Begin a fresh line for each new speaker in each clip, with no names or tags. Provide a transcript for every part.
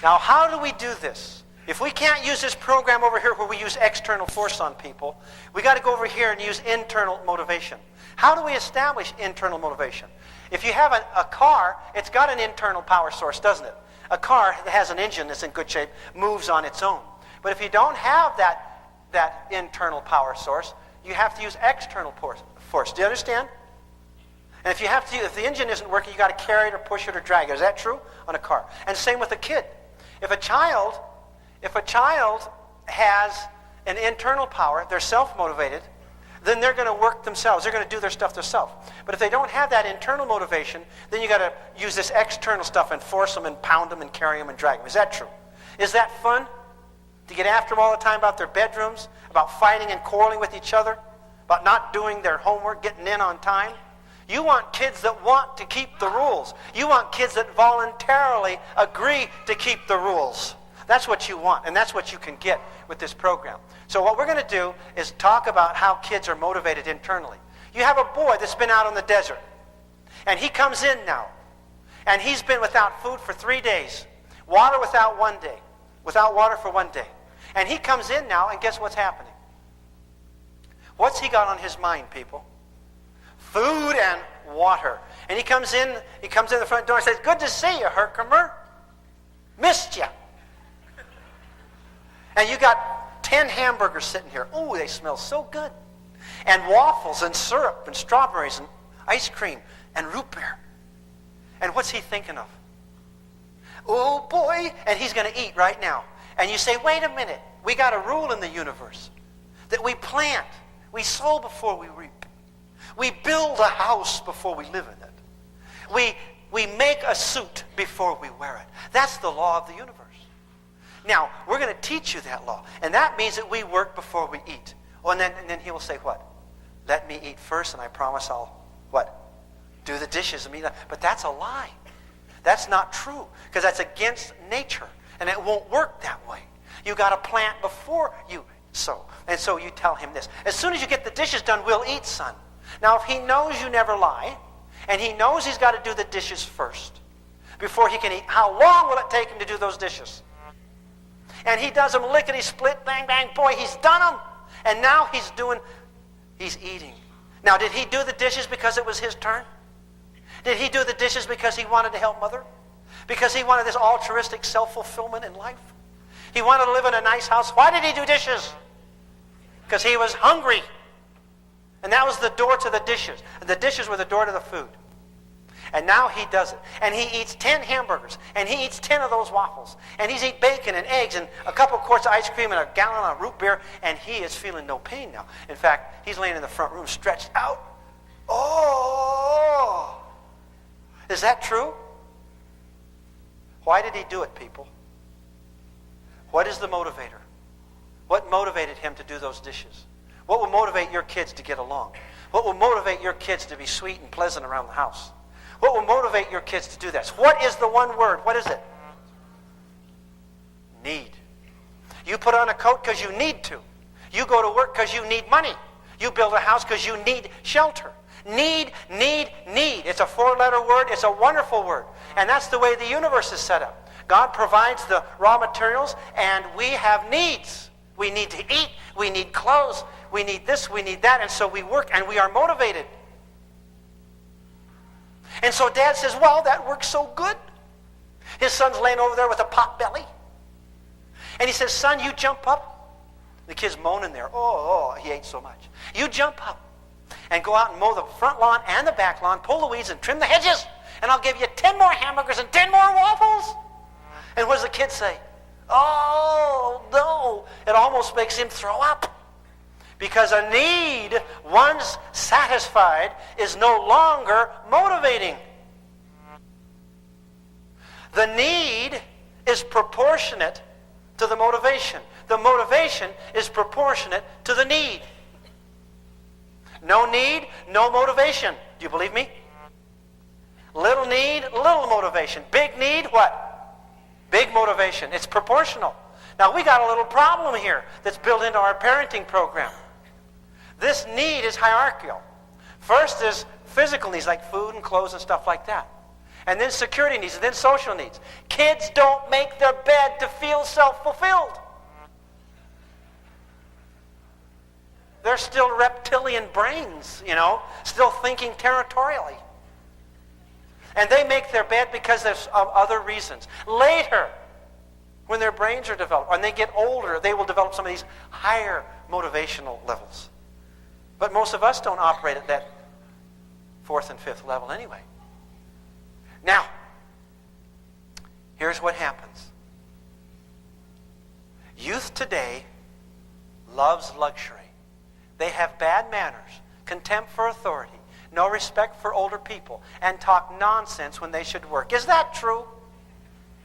Now, how do we do this? If we can't use this program over here where we use external force on people, we got to go over here and use internal motivation. How do we establish internal motivation? If you have a car, it's got an internal power source, doesn't it? A car that has an engine that's in good shape moves on its own. But if you don't have that internal power source, you have to use external force. Do you understand? And if the engine isn't working, you got to carry it or push it or drag it. Is that true on a car? And same with a kid. If a child has an internal power, they're self-motivated, then they're going to work themselves. They're going to do their stuff themselves. But if they don't have that internal motivation, then you got to use this external stuff and force them and pound them and carry them and drag them. Is that true? Is that fun? To get after them all the time about their bedrooms, about fighting and quarreling with each other, about not doing their homework, getting in on time? You want kids that want to keep the rules. You want kids that voluntarily agree to keep the rules. That's what you want, and that's what you can get with this program. So what we're going to do is talk about how kids are motivated internally. You have a boy that's been out on the desert, and he comes in now, and he's been without food for 3 days, water without 1 day, without water for 1 day. And he comes in now, and guess what's happening? What's he got on his mind, people? Food and water. And he comes in the front door and says, "Good to see you, Herkimer. Missed you." And you got 10 hamburgers sitting here. Oh, they smell so good. And waffles and syrup and strawberries and ice cream and root beer. And what's he thinking of? Oh boy, and he's going to eat right now. And you say, wait a minute, we got a rule in the universe that we plant, we sow before we reap. We build a house before we live in it. We make a suit before we wear it. That's the law of the universe. Now, we're going to teach you that law. And that means that we work before we eat. Oh, and then he will say what? Let me eat first, and I promise I'll, what? Do the dishes. But that's a lie. That's not true, because that's against nature. And it won't work that way. You got to plant before you sow. And so you tell him this. As soon as you get the dishes done, we'll eat, son. Now, if he knows you never lie, and he knows he's got to do the dishes first before he can eat, how long will it take him to do those dishes? And he does them lickety-split, bang, bang, boy, he's done them. And now he's eating. Now, did he do the dishes because it was his turn? Did he do the dishes because he wanted to help mother? Because he wanted this altruistic self-fulfillment in life? He wanted to live in a nice house. Why did he do dishes? Because he was hungry. And that was the door to the dishes. And the dishes were the door to the food. And now he does it. And he eats 10 hamburgers. And he eats 10 of those waffles. And he's eating bacon and eggs and a couple of quarts of ice cream and a gallon of root beer. And he is feeling no pain now. In fact, he's laying in the front room stretched out. Oh! Is that true? Why did he do it, people? What is the motivator? What motivated him to do those dishes? What will motivate your kids to get along? What will motivate your kids to be sweet and pleasant around the house? What will motivate your kids to do this? What is the one word? What is it? Need. You put on a coat because you need to. You go to work because you need money. You build a house because you need shelter. Need, need, need. It's a 4-letter word. It's a wonderful word. And that's the way the universe is set up. God provides the raw materials, and we have needs. We need to eat. We need clothes. We need this. We need that. And so we work, and we are motivated. And so Dad says, well, that works so good. His son's laying over there with a pot belly. And he says, son, you jump up. The kid's moaning there. Oh, he ate so much. You jump up and go out and mow the front lawn and the back lawn, pull the weeds and trim the hedges, and I'll give you 10 more hamburgers and 10 more waffles. And what does the kid say? Oh, no. It almost makes him throw up. Because a need, once satisfied, is no longer motivating. The need is proportionate to the motivation. The motivation is proportionate to the need. No need, no motivation. Do you believe me? Little need, little motivation. Big need, what? Big motivation. It's proportional. Now, we got a little problem here that's built into our parenting program. This need is hierarchical. First is physical needs like food and clothes and stuff like that. and then security needs, and then social needs. Kids don't make their bed to feel self-fulfilled. They're still reptilian brains, still thinking territorially. And they make their bed because of other reasons. Later, when their brains are developed, when they get older, they will develop some of these higher motivational levels. But most of us don't operate at that 4th and 5th level anyway. Now, here's what happens. Youth today loves luxury. They have bad manners, contempt for authority, no respect for older people, and talk nonsense when they should work. Is that true?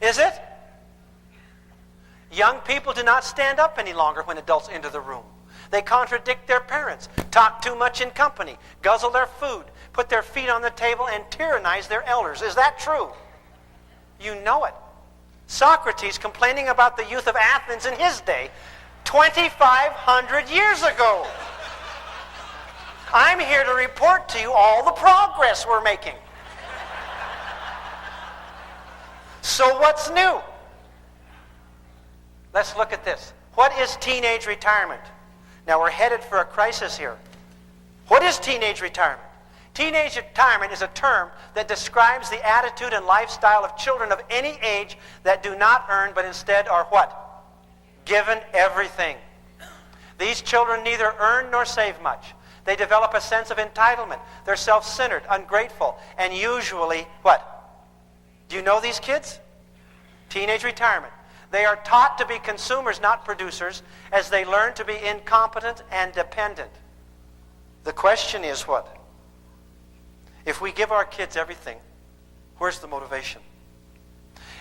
Is it? Young people do not stand up any longer when adults enter the room. They contradict their parents, talk too much in company, guzzle their food, put their feet on the table, and tyrannize their elders. Is that true? You know it. Socrates complaining about the youth of Athens in his day, 2,500 years ago. I'm here to report to you all the progress we're making. So what's new? Let's look at this. What is teenage retirement? Now we're headed for a crisis here. What is teenage retirement? Teenage retirement is a term that describes the attitude and lifestyle of children of any age that do not earn but instead are what? Given everything. These children neither earn nor save much. They develop a sense of entitlement. They're self-centered, ungrateful, and usually what? Do you know these kids? Teenage retirement. They are taught to be consumers, not producers, as they learn to be incompetent and dependent. The question is what? If we give our kids everything, where's the motivation?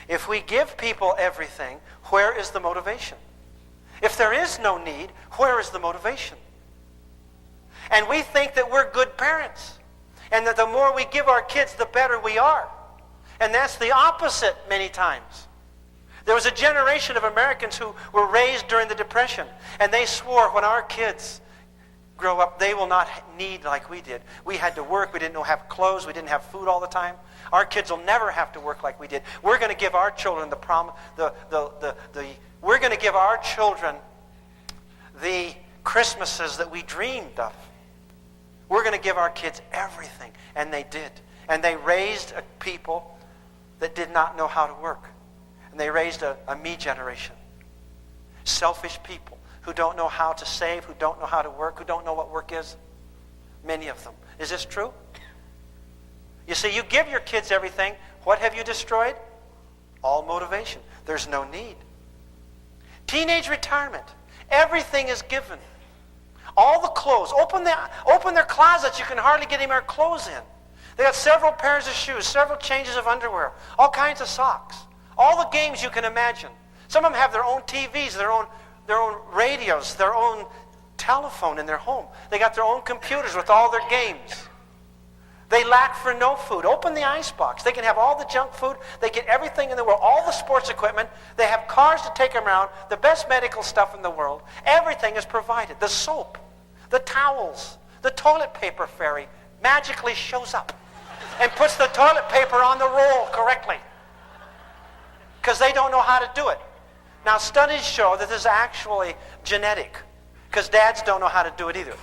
If we give people everything, where is the motivation? If there is no need, where is the motivation? And we think that we're good parents, and that the more we give our kids, the better we are. And that's the opposite many times. There was a generation of Americans who were raised during the Depression, and they swore when our kids grow up, they will not need like we did. We had to work. We didn't have clothes. We didn't have food all the time. Our kids will never have to work like we did. We're going to give our children we're going to give our children the Christmases that we dreamed of. We're going to give our kids everything, and they did. And they raised a people that did not know how to work. And they raised a me generation. Selfish people who don't know how to save, who don't know how to work, who don't know what work is. Many of them. Is this true? You see, you give your kids everything. What have you destroyed? All motivation. There's no need. Teenage retirement. Everything is given. All the clothes. Open their closets. You can hardly get any more clothes in. They got several pairs of shoes, several changes of underwear, all kinds of socks. All the games you can imagine. Some of them have their own TVs, their own radios, their own telephone in their home. They got their own computers with all their games. They lack for no food. Open the icebox. They can have all the junk food. They get everything in the world, all the sports equipment. They have cars to take them around, the best medical stuff in the world. Everything is provided. The soap, the towels, the toilet paper fairy magically shows up and puts the toilet paper on the roll correctly, because they don't know how to do it. Now, studies show that this is actually genetic, because dads don't know how to do it either.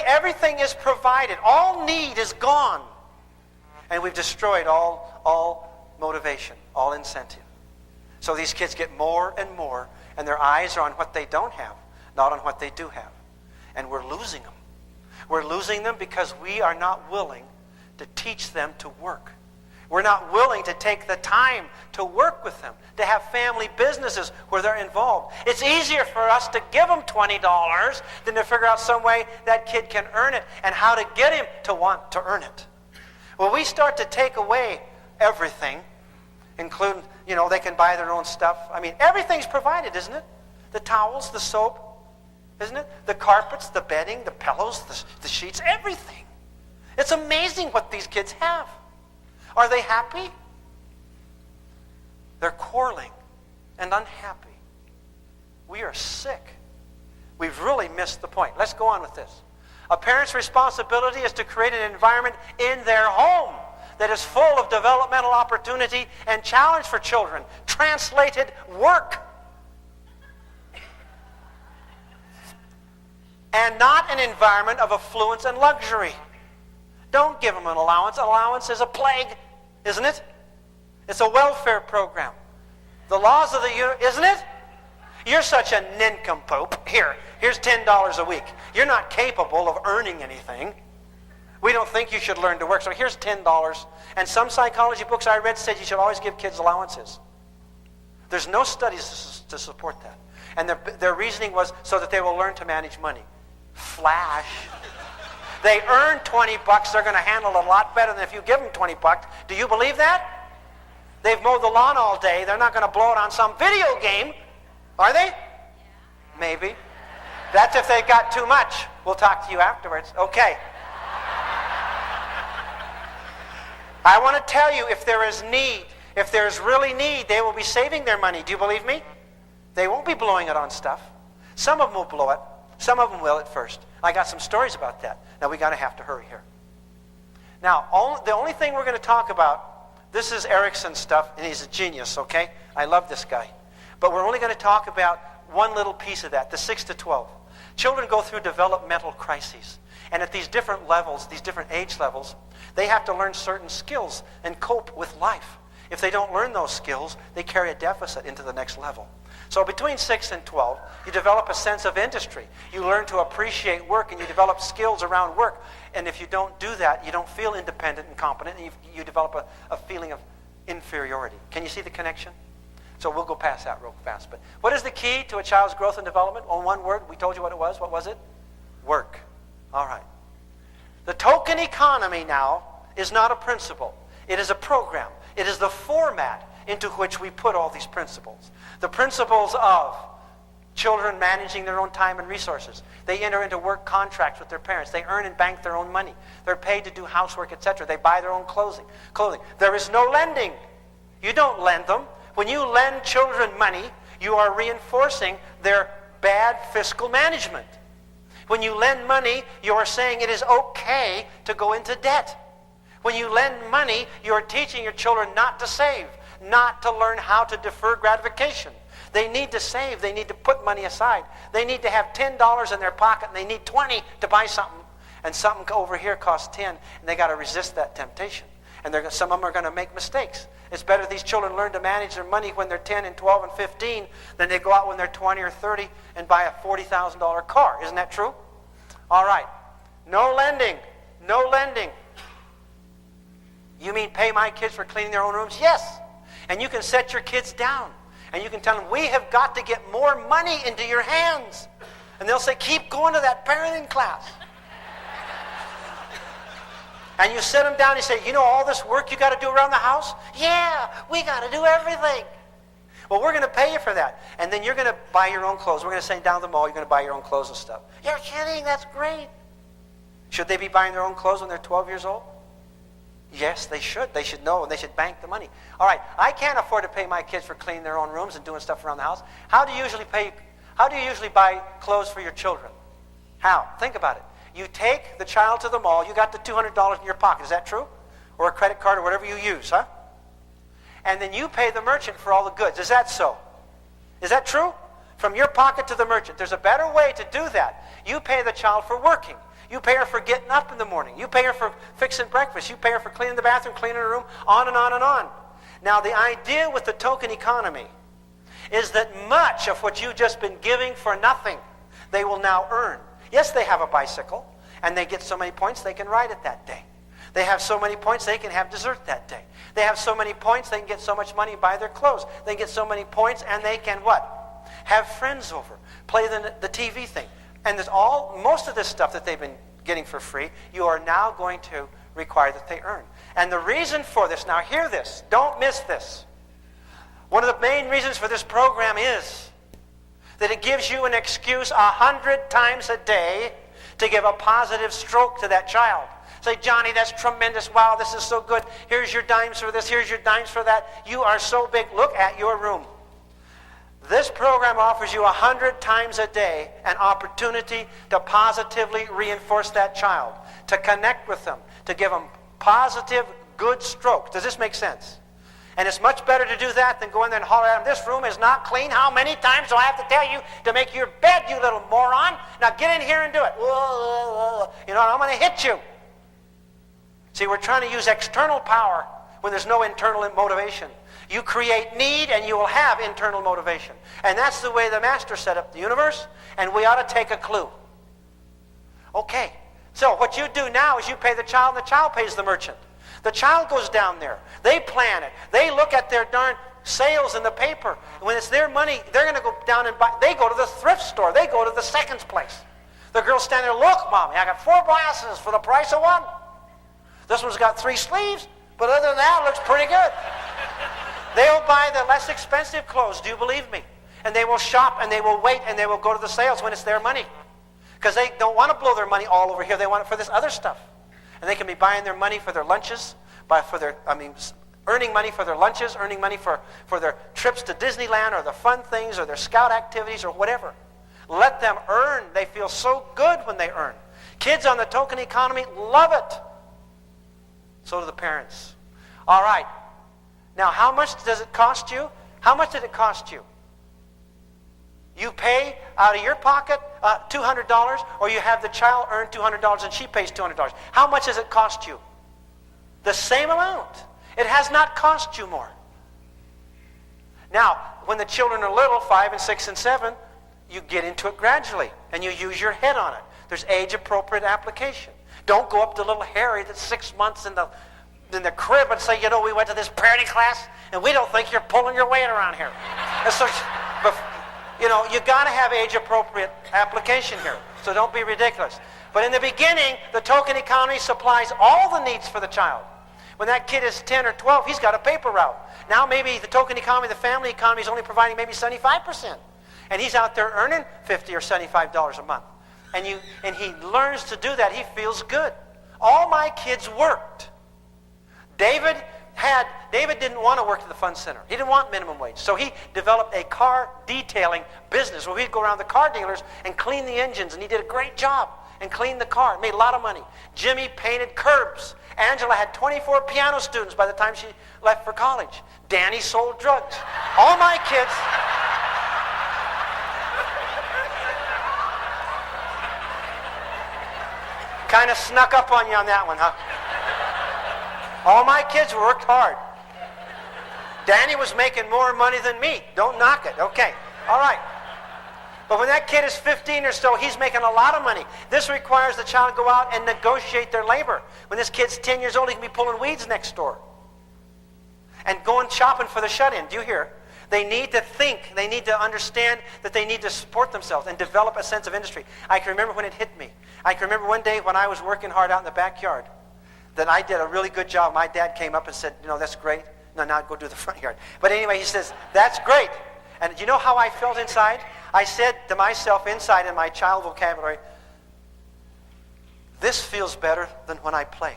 Everything is provided. All need is gone. And we've destroyed all motivation, all incentive. So these kids get more and more, and their eyes are on what they don't have, not on what they do have. And we're losing them. We're losing them because we are not willing to teach them to work. We're not willing to take the time to work with them, to have family businesses where they're involved. It's easier for us to give them $20 than to figure out some way that kid can earn it and how to get him to want to earn it. Well, we start to take away everything, including, they can buy their own stuff. I mean, everything's provided, isn't it? The towels, the soap, isn't it? The carpets, the bedding, the pillows, the sheets, everything. It's amazing what these kids have. Are they happy? They're quarreling and unhappy. We are sick. We've really missed the point. Let's go on with this. A parent's responsibility is to create an environment in their home that is full of developmental opportunity and challenge for children. Translated, work. And not an environment of affluence and luxury. Don't give them an allowance. Allowance is a plague, isn't it? It's a welfare program. The laws of the universe, isn't it? You're such a nincompoop. Here's $10 a week. You're not capable of earning anything. We don't think you should learn to work, so here's $10. And some psychology books I read said you should always give kids allowances. There's no studies to support that. And their reasoning was so that they will learn to manage money. Flash. They earn $20, they're going to handle it a lot better than if you give them $20. Do you believe that? They've mowed the lawn all day. They're not going to blow it on some video game. Are they? Maybe. That's if they've got too much. We'll talk to you afterwards. Okay. I want to tell you, if there is need, if there's really need, they will be saving their money. Do you believe me? They won't be blowing it on stuff. Some of them will blow it. Some of them will at first. I got some stories about that. Now, we got to have to hurry here. Now, the only thing we're going to talk about, this is Erickson's stuff, and he's a genius, okay? I love this guy. But we're only going to talk about one little piece of that, the 6 to 12. Children go through developmental crises. And at these different levels, these different age levels, they have to learn certain skills and cope with life. If they don't learn those skills, they carry a deficit into the next level. So between 6 and 12, you develop a sense of industry. You learn to appreciate work, and you develop skills around work. And if you don't do that, you don't feel independent and competent, and you develop a feeling of inferiority. Can you see the connection? So we'll go past that real fast. But what is the key to a child's growth and development? On one word, we told you what it was. What was it? Work. All right. The token economy now is not a principle. It is a program. It is the format into which we put all these principles. The principles of children managing their own time and resources. They enter into work contracts with their parents. They earn and bank their own money. They're paid to do housework, etc. They buy their own clothing. There is no lending. You don't lend them. When you lend children money, you are reinforcing their bad fiscal management. When you lend money, you are saying it is okay to go into debt. When you lend money, you are teaching your children not to save, not to learn how to defer gratification. They need to save. They need to put money aside. They need to have $10 in their pocket, and they need 20 to buy something. And something over here costs 10, and they got to resist that temptation. And some of them are going to make mistakes. It's better these children learn to manage their money when they're 10 and 12 and 15 than they go out when they're 20 or 30 and buy a $40,000 car. Isn't that true? All right. No lending. No lending. You mean pay my kids for cleaning their own rooms? Yes. And you can set your kids down. And you can tell them, we have got to get more money into your hands. And they'll say, keep going to that parenting class. And you sit them down and you say, you know all this work you got to do around the house? Yeah, we got to do everything. Well, we're going to pay you for that. And then you're going to buy your own clothes. We're going to send you down to the mall. You're going to buy your own clothes and stuff. You're kidding. That's great. Should they be buying their own clothes when they're 12 years old? Yes, they should. They should know, and they should bank the money. All right, I can't afford to pay my kids for cleaning their own rooms and doing stuff around the house. How do you usually buy clothes for your children? How? Think about it. You take the child to the mall. You got the $200 in your pocket. Is that true? Or a credit card or whatever you use, huh? And then you pay the merchant for all the goods. Is that so? Is that true? From your pocket to the merchant. There's a better way to do that. You pay the child for working. You pay her for getting up in the morning. You pay her for fixing breakfast. You pay her for cleaning the bathroom, cleaning her room, on and on and on. Now, the idea with the token economy is that much of what you've just been giving for nothing, they will now earn. Yes, they have a bicycle, and they get so many points they can ride it that day. They have so many points they can have dessert that day. They have so many points they can get so much money, buy their clothes. They can get so many points, and they can what? Have friends over, play the TV thing. And there's most of this stuff that they've been getting for free, you are now going to require that they earn. And the reason for this, now hear this, don't miss this. One of the main reasons for this program is that it gives you an excuse 100 times a day to give a positive stroke to that child. Say, Johnny, that's tremendous. Wow, this is so good. Here's your dimes for this. Here's your dimes for that. You are so big. Look at your room. This program offers you 100 times a day an opportunity to positively reinforce that child, to connect with them, to give them positive, good strokes. Does this make sense? And it's much better to do that than go in there and holler at them, this room is not clean. How many times do I have to tell you to make your bed, you little moron? Now get in here and do it. You know, I'm going to hit you. See, we're trying to use external power when there's no internal motivation. You create need and you will have internal motivation. And that's the way the Master set up the universe, and we ought to take a clue. Okay, so what you do now is you pay the child and the child pays the merchant. The child goes down there. They plan it. They look at their darn sales in the paper. And when it's their money, they're going to go down and buy. They go to the thrift store. They go to the seconds place. The girl's standing there, look, Mommy, I got 4 glasses for the price of 1. This one's got 3 sleeves, but other than that, it looks pretty good. They'll buy the less expensive clothes, do you believe me? And they will shop and they will wait and they will go to the sales when it's their money. Because they don't want to blow their money all over here. They want it for this other stuff. And they can be buying their money for their lunches, earning money for their lunches, earning money for their trips to Disneyland or the fun things or their scout activities or whatever. Let them earn. They feel so good when they earn. Kids on the token economy love it. So do the parents. All right. Now, how much does it cost you? How much did it cost you? You pay out of your pocket $200, or you have the child earn $200 and she pays $200. How much does it cost you? The same amount. It has not cost you more. Now, when the children are little, 5 and 6 and 7, you get into it gradually, and you use your head on it. There's age-appropriate application. Don't go up to little Harry that's 6 months in the crib and say, you know, we went to this parenting class, and we don't think you're pulling your weight around here. And so, you know, you got to have age-appropriate application here. So don't be ridiculous. But in the beginning, the token economy supplies all the needs for the child. When that kid is 10 or 12, he's got a paper route. Now maybe the token economy, the family economy is only providing maybe 75%. And he's out there earning $50 or $75 a month. And he learns to do that. He feels good. All my kids worked. David didn't want to work at the fun center. He didn't want minimum wage. So he developed a car detailing business where he'd go around the car dealers and clean the engines. And he did a great job and cleaned the car. Made a lot of money. Jimmy painted curbs. Angela had 24 piano students by the time she left for college. Danny sold drugs. All my kids... kind of snuck up on you on that one, huh? All my kids worked hard. Danny was making more money than me. Don't knock it. Okay. All right. But when that kid is 15 or so, he's making a lot of money. This requires the child to go out and negotiate their labor. When this kid's 10 years old, he can be pulling weeds next door and going shopping for the shut-in. Do you hear? They need to think. They need to understand that they need to support themselves and develop a sense of industry. I can remember when it hit me. I can remember one day when I was working hard out in the backyard that I did a really good job. My dad came up and said, you know, that's great. No, now go do the front yard. But anyway, he says, that's great. And you know how I felt inside? I said to myself inside in my child vocabulary, this feels better than when I play.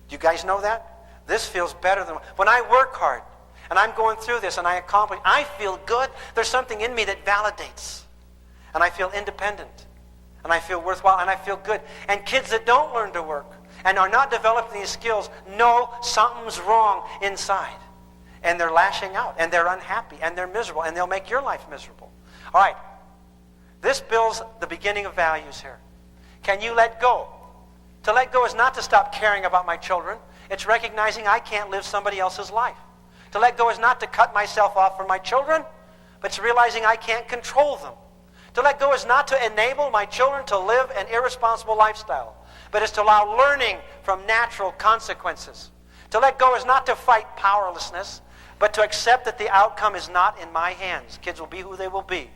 Do you guys know that? This feels better than when I work hard and I'm going through this and I accomplish. I feel good. There's something in me that validates. And I feel independent. And I feel worthwhile. And I feel good. And kids that don't learn to work and are not developing these skills know something's wrong inside. And they're lashing out. And they're unhappy. And they're miserable. And they'll make your life miserable. All right. This builds the beginning of values here. Can you let go? To let go is not to stop caring about my children. It's recognizing I can't live somebody else's life. To let go is not to cut myself off from my children, but it's realizing I can't control them. To let go is not to enable my children to live an irresponsible lifestyle, but is to allow learning from natural consequences. To let go is not to fight powerlessness, but to accept that the outcome is not in my hands. Kids will be who they will be.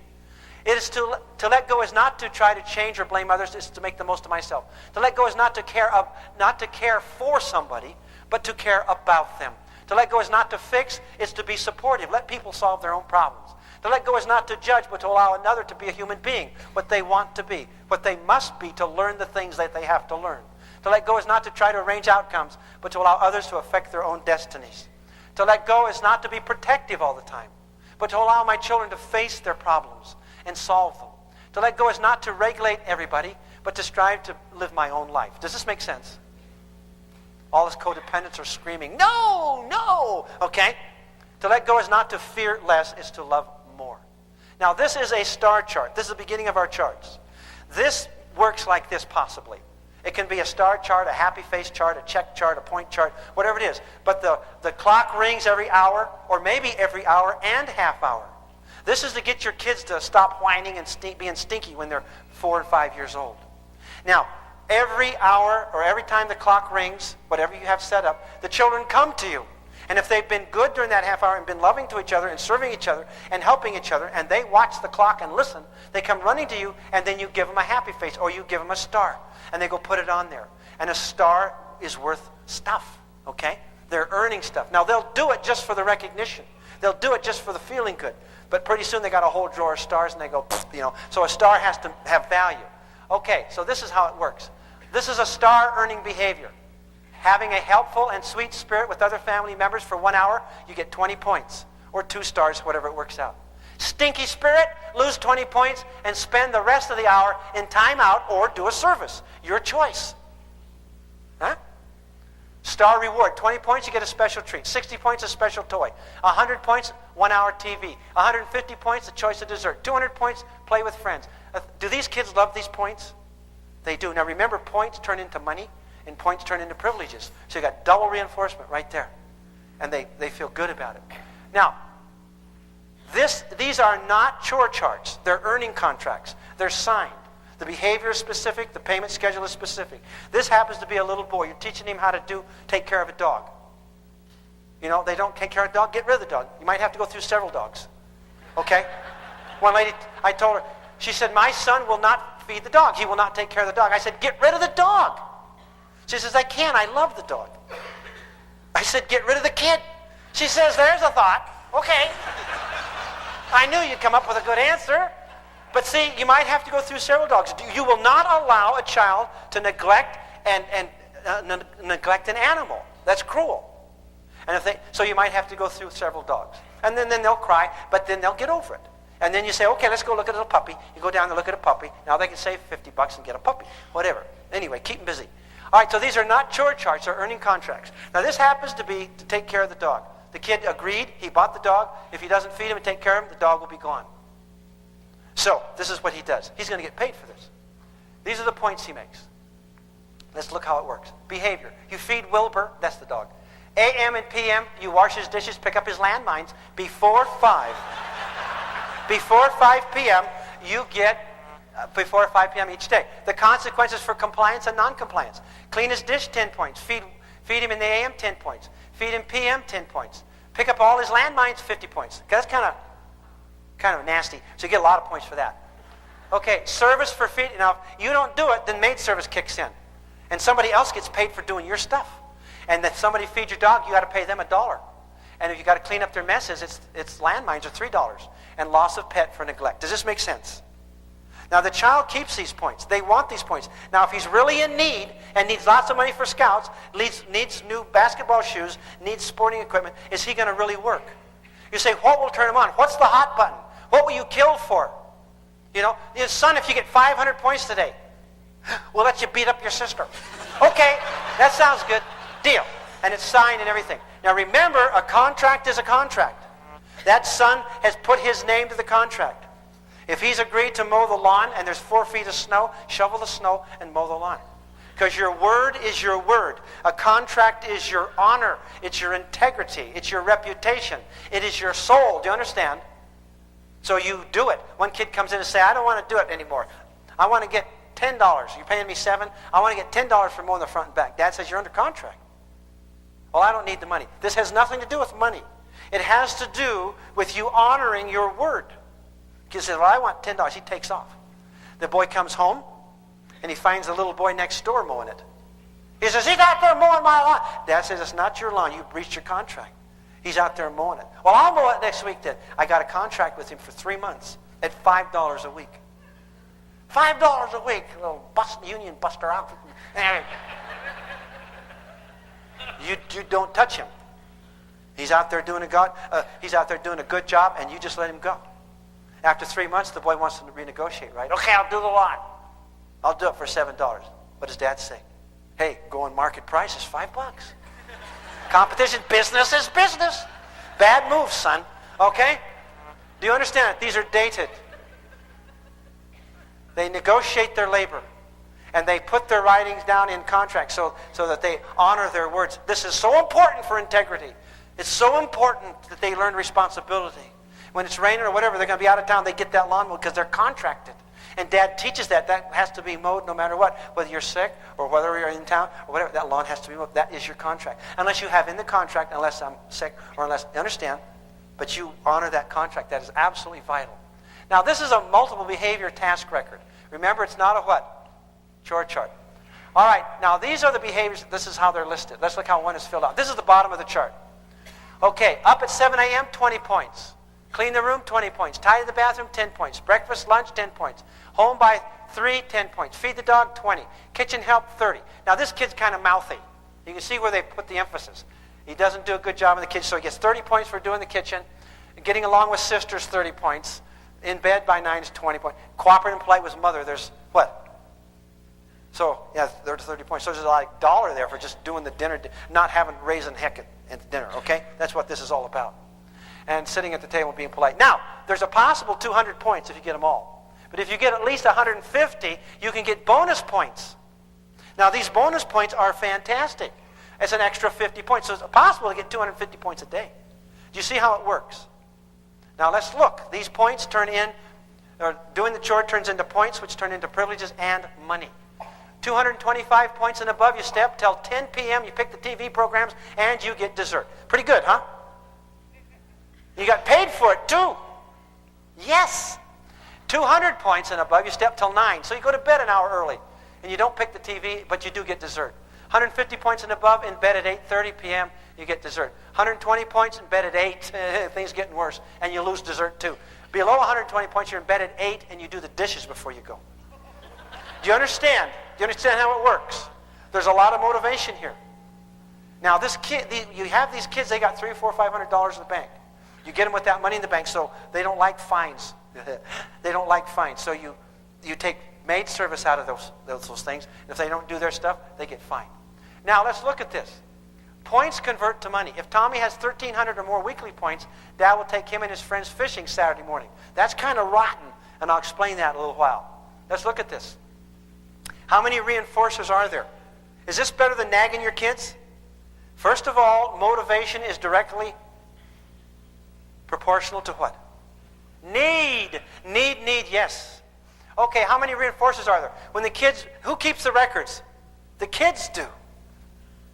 It is to let go is not to try to change or blame others, it's to make the most of myself. To let go is not to care for somebody, but to care about them. To let go is not to fix, it's to be supportive. Let people solve their own problems. To let go is not to judge, but to allow another to be a human being, what they want to be, what they must be to learn the things that they have to learn. To let go is not to try to arrange outcomes, but to allow others to affect their own destinies. To let go is not to be protective all the time. but to allow my children to face their problems and solve them. To let go is not to regulate everybody, but to strive to live my own life. Does this make sense? All his codependents are screaming, no, no, okay? To let go is not to fear less, it's to love more. Now this is a star chart. This is the beginning of our charts. This works like this possibly. It can be a star chart, a happy face chart, a check chart, a point chart, whatever it is. But the clock rings every hour, or maybe every hour and half hour. This is to get your kids to stop whining and being stinky when they're 4 and 5 years old. Now, every hour or every time the clock rings, whatever you have set up, the children come to you. And if they've been good during that half hour and been loving to each other and serving each other and helping each other, and they watch the clock and listen, they come running to you, and then you give them a happy face or you give them a star. And they go put it on there. And a star is worth stuff, okay? They're earning stuff. Now, they'll do it just for the recognition. They'll do it just for the feeling good. But pretty soon they got a whole drawer of stars and they go, you know. So a star has to have value. Okay, so this is how it works. This is a star-earning behavior. Having a helpful and sweet spirit with other family members for 1 hour, you get 20 points. Or 2 stars, whatever it works out. Stinky spirit, lose 20 points and spend the rest of the hour in timeout or do a service. Your choice. Huh? Star reward, 20 points, you get a special treat. 60 points, a special toy. 100 points, 1 hour TV. 150 points, a choice of dessert. 200 points, play with friends. Do these kids love these points? They do. Now remember, points turn into money and points turn into privileges. So you got double reinforcement right there. And they feel good about it. Now, these are not chore charts. They're earning contracts. They're signed. The behavior is specific. The payment schedule is specific. This happens to be a little boy. You're teaching him how to take care of a dog. You know, they don't take care of a dog. Get rid of the dog. You might have to go through several dogs. Okay? One lady, I told her, she said, my son will not feed the dog. He will not take care of the dog. I said, get rid of the dog. She says, I can't. I love the dog. I said, get rid of the kid. She says, there's a thought. Okay. I knew you'd come up with a good answer. But see, you might have to go through several dogs. You will not allow a child to neglect neglect an animal. That's cruel. And so you might have to go through several dogs. And then they'll cry, but then they'll get over it. And then you say, okay, let's go look at a little puppy. You go down and look at a puppy. Now they can save $50 and get a puppy. Whatever. Anyway, keep them busy. All right, so these are not chore charts. They're earning contracts. Now this happens to be to take care of the dog. The kid agreed. He bought the dog. If he doesn't feed him and take care of him, the dog will be gone. So this is what he does. He's going to get paid for this. These are the points he makes. Let's look how it works. Behavior. You feed Wilbur. That's the dog. AM and PM, you wash his dishes, pick up his landmines. Before 5. Before 5 p.m., you get before 5 p.m. each day. The consequences for compliance and non-compliance. Clean his dish, 10 points. Feed him in the AM, 10 points. Feed him PM, 10 points. Pick up all his landmines, 50 points. That's kind of nasty. So you get a lot of points for that. Okay, service for feeding. Now, if you don't do it, then maid service kicks in. And somebody else gets paid for doing your stuff. And if somebody feeds your dog, you got to pay them $1. And if you got to clean up their messes, it's landmines are $3. And loss of pet for neglect. Does this make sense? Now, the child keeps these points. They want these points. Now, if he's really in need and needs lots of money for scouts, needs new basketball shoes, needs sporting equipment, is he going to really work? You say, what will turn him on? What's the hot button? What will you kill for? You know, son, if you get 500 points today, we'll let you beat up your sister. Okay, that sounds good. Deal. And it's signed and everything. Now, remember, a contract is a contract. That son has put his name to the contract. If he's agreed to mow the lawn and there's 4 feet of snow, shovel the snow and mow the lawn. Because your word is your word. A contract is your honor. It's your integrity. It's your reputation. It is your soul. Do you understand? So you do it. One kid comes in and says, I don't want to do it anymore. I want to get $10. You're paying me $7. I want to get $10 for mowing the front and back. Dad says, you're under contract. Well, I don't need the money. This has nothing to do with money. It has to do with you honoring your word. He says, well, I want $10. He takes off. The boy comes home, and he finds the little boy next door mowing it. He says, he's out there mowing my lawn. Dad says, it's not your lawn. You breached your contract. He's out there mowing it. Well, I'll mow it next week then. I got a contract with him for 3 months at $5 a week. $5 a week. A little union buster out. You don't touch him. He's out there doing a good job, and you just let him go. After 3 months, the boy wants to renegotiate, right? Okay, I'll do the lawn. I'll do it for $7. What does Dad say? Hey, going market price is $5. Competition, business is business. Bad move, son. Okay? Do you understand? These are dated. They negotiate their labor. And they put their writings down in contracts so that they honor their words. This is so important for integrity. It's so important that they learn responsibility. When it's raining or whatever, they're going to be out of town, they get that lawn mowed because they're contracted. And Dad teaches that. That has to be mowed no matter what. Whether you're sick or whether you're in town or whatever, that lawn has to be mowed. That is your contract. Unless you have in the contract, unless I'm sick or unless, you understand, but you honor that contract. That is absolutely vital. Now, this is a multiple behavior task record. Remember, it's not a what? Chore chart. All right, now these are the behaviors. This is how they're listed. Let's look how one is filled out. This is the bottom of the chart. Okay, up at 7 a.m., 20 points. Clean the room, 20 points. Tidy the bathroom, 10 points. Breakfast, lunch, 10 points. Home by 3, 10 points. Feed the dog, 20. Kitchen help, 30. Now this kid's kind of mouthy. You can see where they put the emphasis. He doesn't do a good job in the kitchen, so he gets 30 points for doing the kitchen. Getting along with sisters, 30 points. In bed by 9 is 20 points. Cooperating and polite with mother, there's what? So, yeah, there's 30 points. So there's like $1 there for just doing the dinner, not having raisin heck at dinner, okay? That's what this is all about. And sitting at the table being polite. Now, there's a possible 200 points if you get them all. But if you get at least 150, you can get bonus points. Now, these bonus points are fantastic. It's an extra 50 points. So it's possible to get 250 points a day. Do you see how it works? Now, let's look. These points doing the chore turns into points, which turn into privileges and money. 225 points and above, you step till 10 p.m., you pick the TV programs, and you get dessert. Pretty good, huh? You got paid for it, too. Yes. 200 points and above, you step till 9. So you go to bed an hour early, and you don't pick the TV, but you do get dessert. 150 points and above, in bed at 8:30 p.m., you get dessert. 120 points, in bed at 8, things getting worse, and you lose dessert, too. Below 120 points, you're in bed at 8, and you do the dishes before you go. Do you understand? Do you understand how it works? There's a lot of motivation here. Now, this kid, you have these kids, they got $300, $400, $500 in the bank. You get them with that money in the bank, so they don't like fines. They don't like fines. So you take maid service out of those things. If they don't do their stuff, they get fined. Now, let's look at this. Points convert to money. If Tommy has 1,300 or more weekly points, Dad will take him and his friends fishing Saturday morning. That's kind of rotten, and I'll explain that in a little while. Let's look at this. How many reinforcers are there? Is this better than nagging your kids? First of all, motivation is directly proportional to what? Need, yes. Okay, how many reinforcers are there? When the kids, who keeps the records? The kids do.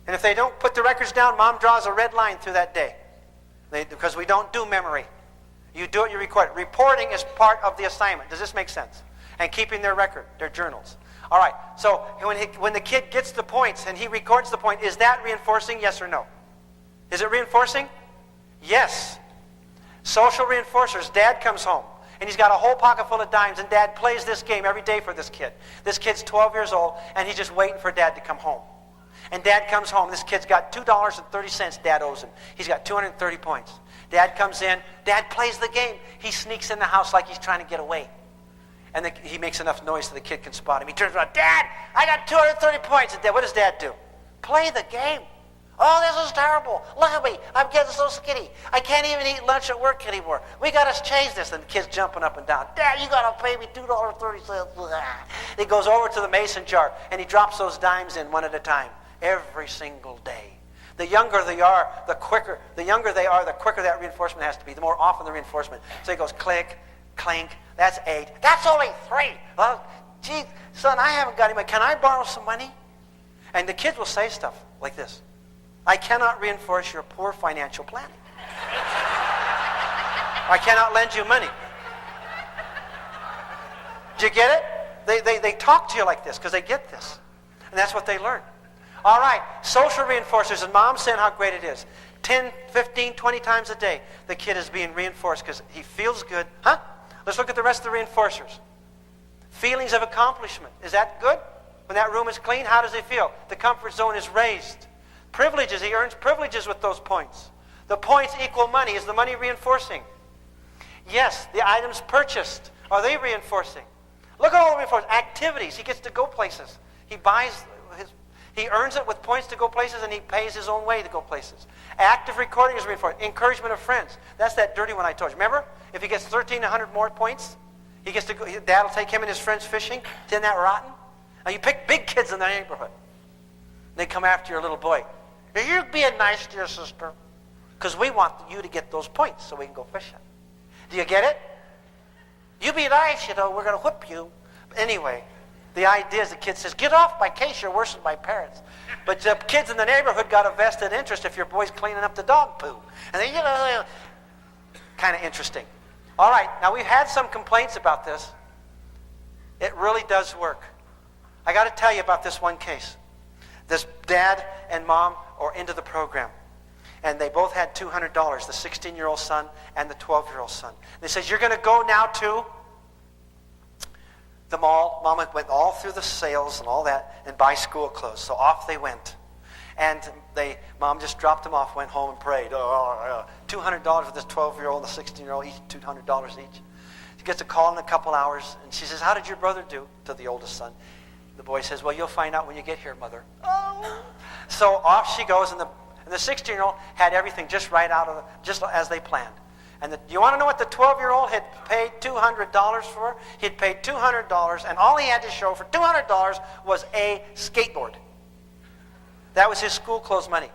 And if they don't put the records down, Mom draws a red line through that day. Because we don't do memory. You do it, you record it. Reporting is part of the assignment. Does this make sense? And keeping their record, their journals. All right, so when the kid gets the points and he records the point, is that reinforcing, yes or no? Is it reinforcing? Yes. Social reinforcers. Dad comes home, and he's got a whole pocket full of dimes, and Dad plays this game every day for this kid. This kid's 12 years old, and he's just waiting for Dad to come home. And Dad comes home. This kid's got $2.30 Dad owes him. He's got 230 points. Dad comes in. Dad plays the game. He sneaks in the house like he's trying to get away. And he makes enough noise so the kid can spot him. He turns around, Dad, I got 230 points. And Dad, what does Dad do? Play the game. Oh, this is terrible. Look at me. I'm getting so skinny. I can't even eat lunch at work anymore. We got to change this. And the kid's jumping up and down. Dad, you got to pay me $2.30. He goes over to the mason jar, and he drops those dimes in one at a time every single day. The younger they are, the quicker that reinforcement has to be, the more often the reinforcement. So he goes click, clink, that's 8. That's only 3. Well, gee, son, I haven't got any money. Can I borrow some money? And the kids will say stuff like this. I cannot reinforce your poor financial planning. I cannot lend you money. Do you get it? They talk to you like this because they get this. And that's what they learn. All right, social reinforcers, and Mom's saying how great it is. 10, 15, 20 times a day, the kid is being reinforced because he feels good. Huh? Let's look at the rest of the reinforcers. Feelings of accomplishment. Is that good? When that room is clean, how does he feel? The comfort zone is raised. Privileges, he earns privileges with those points. The points equal money. Is the money reinforcing? Yes. The items purchased, are they reinforcing? Look at all the reinforcing. Activities. He gets to go places. He earns it with points to go places, and he pays his own way to go places. Active recording is reinforcing. Encouragement of friends. That's that dirty one I told you. Remember? If he gets 1,300 more points, he gets to go. Dad will take him and his friends fishing. Isn't that rotten? Now you pick big kids in the neighborhood. They come after your little boy. You're being nice to your sister. Because we want you to get those points so we can go fishing. Do you get it? You be nice, we're going to whip you. But anyway, the idea is the kid says, get off my case, you're worse than my parents. But the kids in the neighborhood got a vested interest if your boy's cleaning up the dog poo. And they, kind of interesting. All right, now we've had some complaints about this. It really does work. I got to tell you about this one case. This dad and mom are into the program. And they both had $200, the 16-year-old son and the 12-year-old son. They says, you're going to go now to the mall. Mama went all through the sales and all that and buy school clothes. So off they went. And mom just dropped them off, went home and prayed. $200 for this 12-year-old and the 16-year-old, each $200 each. She gets a call in a couple hours, and she says, how did your brother do? To the oldest son. The boy says, well, you'll find out when you get here, mother. Oh. So off she goes, and the 16-year-old had everything just right just as they planned. And you want to know what the 12-year-old had paid $200 for? He'd paid $200, and all he had to show for $200 was a skateboard. That was his school clothes money.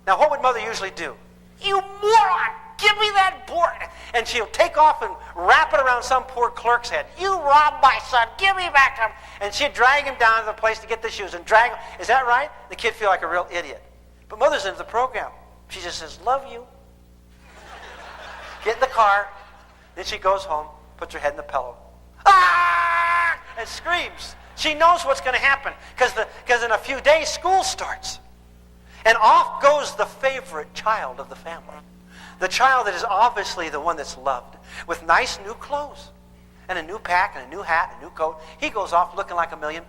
Now, what would mother usually do? You moron! Give me that board! And she'll take off and wrap it around some poor clerk's head. You robbed my son! Give me back him! And she'd drag him down to the place to get the shoes and drag him. Is that right? The kid feel like a real idiot. But mother's into the program. She just says, love you. Get in the car. Then she goes home, puts her head in the pillow. Ah! And screams. She knows what's going to happen because in a few days school starts. And off goes the favorite child of the family. The child that is obviously the one that's loved, with nice new clothes and a new pack and a new hat and a new coat. He goes off looking like $1 million.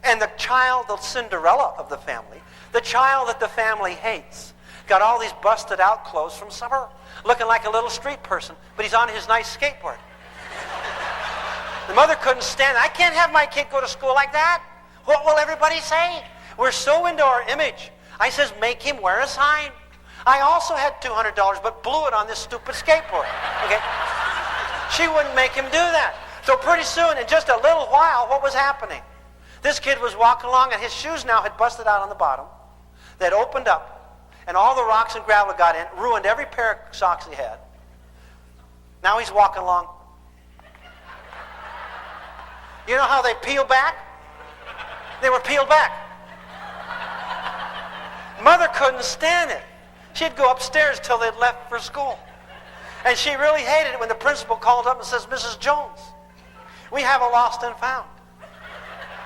And the child, the Cinderella of the family, the child that the family hates, got all these busted out clothes from summer, looking like a little street person, but he's on his nice skateboard. The mother couldn't stand it. I can't have my kid go to school like that. What will everybody say? We're so into our image. I says, make him wear a sign. I also had $200, but blew it on this stupid skateboard. Okay? She wouldn't make him do that. So pretty soon, in just a little while, what was happening? This kid was walking along, and his shoes now had busted out on the bottom. They'd opened up, and all the rocks and gravel got in, ruined every pair of socks he had. Now he's walking along. You know how they peel back? They were peeled back. Mother couldn't stand it. She'd go upstairs till they'd left for school. And she really hated it when the principal called up and says, Mrs. Jones, we have a lost and found.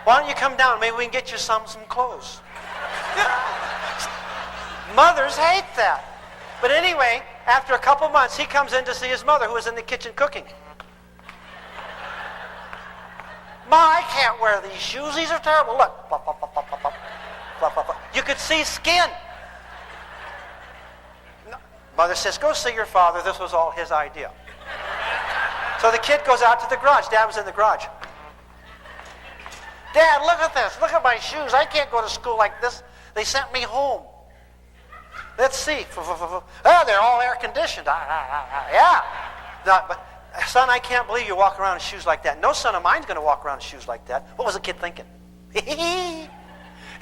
Why don't you come down? Maybe we can get you some clothes. Mothers hate that. But anyway, after a couple months, he comes in to see his mother, who was in the kitchen cooking. Ma, I can't wear these shoes. These are terrible. Look. You could see skin. Mother says, go see your father. This was all his idea. So the kid goes out to the garage. Dad was in the garage. Dad, look at this. Look at my shoes. I can't go to school like this. They sent me home. Let's see. Oh, they're all air conditioned. Yeah. No, but son, I can't believe you walk around in shoes like that. No son of mine's going to walk around in shoes like that. What was the kid thinking?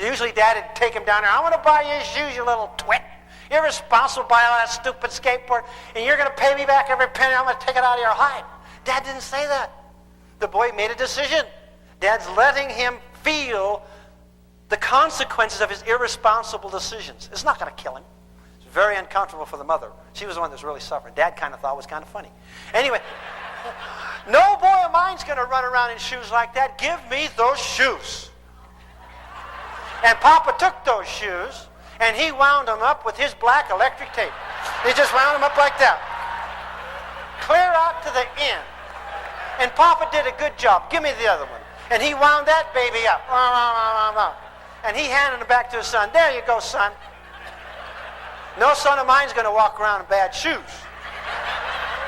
Usually Dad would take him down there. I want to buy you shoes, you little twit. You're responsible for buying all that stupid skateboard, and you're going to pay me back every penny. I'm going to take it out of your hide. Dad didn't say that. The boy made a decision. Dad's letting him feel the consequences of his irresponsible decisions. It's not going to kill him. It's very uncomfortable for the mother. She was the one that was really suffering. Dad kind of thought it was kind of funny. Anyway, no boy of mine's going to run around in shoes like that. Give me those shoes. And Papa took those shoes, and he wound them up with his black electric tape. He just wound them up like that. Clear out to the end. And Papa did a good job. Give me the other one. And he wound that baby up. And he handed it back to his son. There you go, son. No son of mine's going to walk around in bad shoes.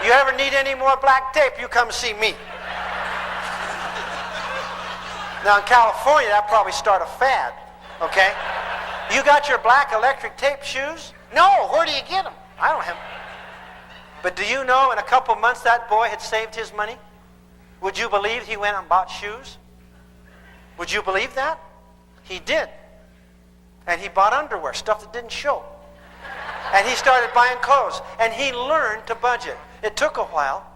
You ever need any more black tape, you come see me. Now in California, that'll probably start a fad, okay? You got your black electric tape shoes? No, where do you get them? I don't have them. But do you know in a couple months that boy had saved his money? Would you believe he went and bought shoes? Would you believe that? He did. And he bought underwear, stuff that didn't show. And he started buying clothes. And he learned to budget. It took a while.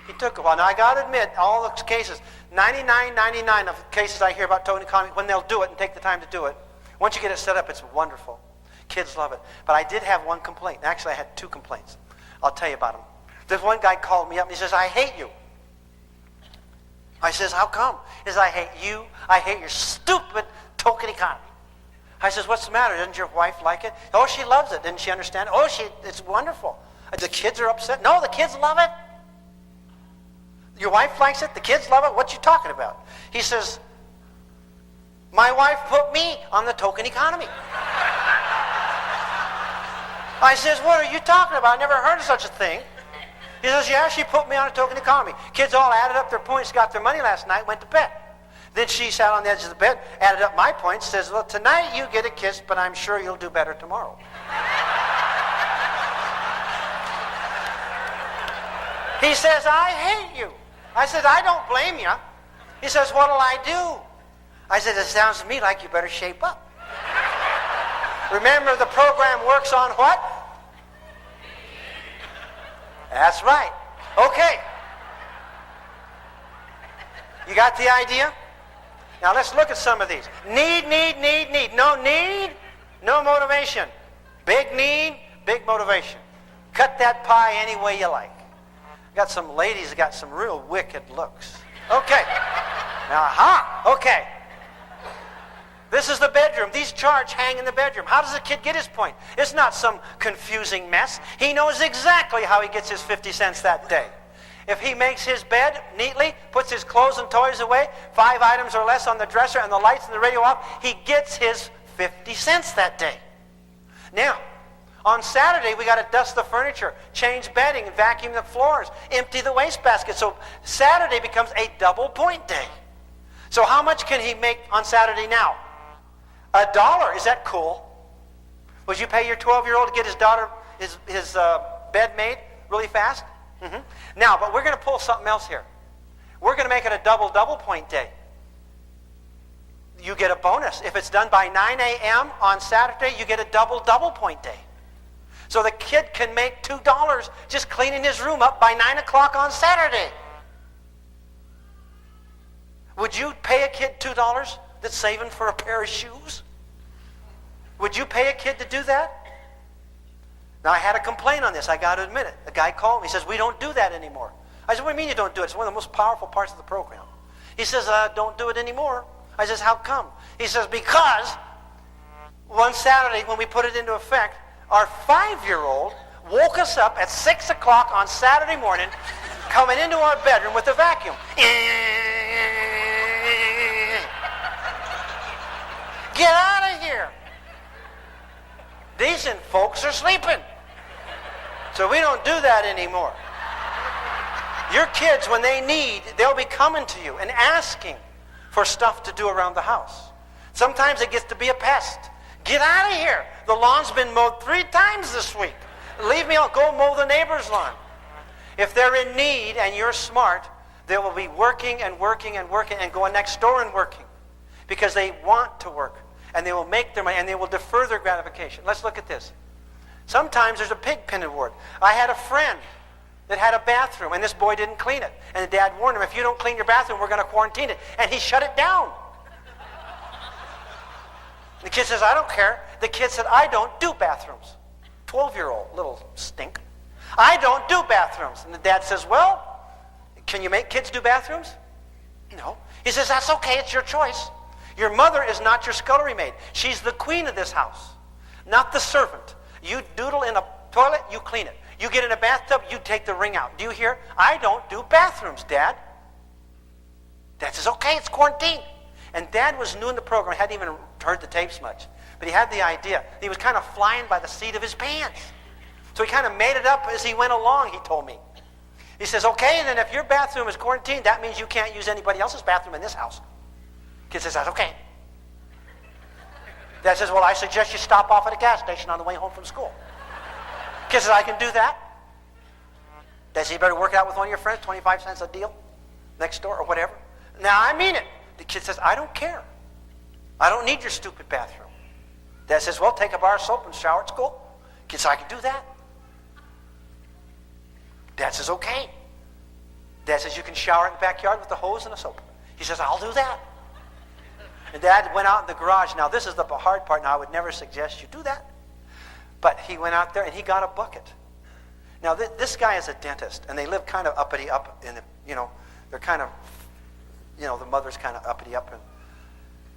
Now I got to admit, all those cases, 99.99 of the cases I hear about token economy, when they'll do it and take the time to do it, once you get it set up, it's wonderful. Kids love it. But I did have one complaint. Actually, I had two complaints. I'll tell you about them. This one guy called me up and he says, I hate you. I says, how come? He says, I hate you. I hate your stupid token economy. I says, what's the matter? Doesn't your wife like it? Oh, she loves it. Didn't she understand? Oh, it's wonderful. The kids are upset. No, the kids love it. Your wife likes it. The kids love it. What you talking about? He says, my wife put me on the token economy. I says, what are you talking about? I never heard of such a thing. He says, yeah, she put me on a token economy. Kids all added up their points, got their money last night, went to bed. Then she sat on the edge of the bed, added up my points, says, well, tonight you get a kiss, but I'm sure you'll do better tomorrow. He says, I hate you. I said, I don't blame you. He says, what'll I do? I said, it sounds to me like you better shape up. Remember, the program works on what? That's right. Okay. You got the idea? Now let's look at some of these. Need. No need, no motivation. Big need, big motivation. Cut that pie any way you like. Got some ladies that got some real wicked looks. Okay. Okay. This is the bedroom. These charts hang in the bedroom. How does the kid get his point? It's not some confusing mess. He knows exactly how he gets his 50 cents that day. If he makes his bed neatly, puts his clothes and toys away, 5 items or less on the dresser, and the lights and the radio off, he gets his 50 cents that day. Now, on Saturday, we got to dust the furniture, change bedding, vacuum the floors, empty the wastebasket. So Saturday becomes a double point day. So how much can he make on Saturday now? $1. Is that cool? Would you pay your 12-year-old to get his daughter his bed made really fast? Mm-hmm. Now, but we're going to pull something else here. We're going to make it a double point day. You get a bonus. If it's done by 9 a.m. on Saturday, you get a double point day. So the kid can make $2 just cleaning his room up by 9 o'clock on Saturday. Would you pay a kid $2 that's saving for a pair of shoes? Would you pay a kid to do that? Now, I had a complaint on this. I got to admit it. The guy called me. He says, we don't do that anymore. I said, what do you mean you don't do it? It's one of the most powerful parts of the program. He says, don't do it anymore. I says, how come? He says, because one Saturday when we put it into effect, our 5-year-old woke us up at 6 o'clock on Saturday morning, coming into our bedroom with a vacuum. Get out of here. Decent folks are sleeping. So we don't do that anymore. Your kids, when they need, they'll be coming to you and asking for stuff to do around the house. Sometimes it gets to be a pest. Get out of here. The lawn's been mowed 3 times this week. Leave me alone. Go mow the neighbor's lawn. If they're in need and you're smart, they will be working and going next door and working because they want to work. And they will make their money, and they will defer their gratification. Let's look at this. Sometimes there's a pig pen award. I had a friend that had a bathroom, and this boy didn't clean it. And the dad warned him, if you don't clean your bathroom, we're going to quarantine it. And he shut it down. The kid says, I don't care. The kid said, I don't do bathrooms. 12-year-old, little stink. I don't do bathrooms. And the dad says, well, can you make kids do bathrooms? No. He says, that's okay. It's your choice. Your mother is not your scullery maid. She's the queen of this house, not the servant. You doodle in a toilet, you clean it. You get in a bathtub, you take the ring out. Do you hear? I don't do bathrooms, Dad. Dad says, okay, it's quarantine. And Dad was new in the program, hadn't even heard the tapes much. But he had the idea. He was kind of flying by the seat of his pants. So he kind of made it up as he went along, he told me. He says, okay, and then if your bathroom is quarantined, that means you can't use anybody else's bathroom in this house. Kid says, that's okay. Dad says, well, I suggest you stop off at a gas station on the way home from school. Kid says, I can do that. Dad says, you better work it out with one of your friends, 25 cents a deal, next door or whatever. Now, I mean it. The kid says, I don't care. I don't need your stupid bathroom. Dad says, well, take a bar of soap and shower at school. Kid says, I can do that. Dad says, okay. Dad says, you can shower in the backyard with the hose and the soap. He says, I'll do that. And Dad went out in the garage. Now, this is the hard part. Now, I would never suggest you do that. But he went out there and he got a bucket. Now, this guy is a dentist, and they live kind of uppity up in the, they're kind of, the mother's kind of uppity up.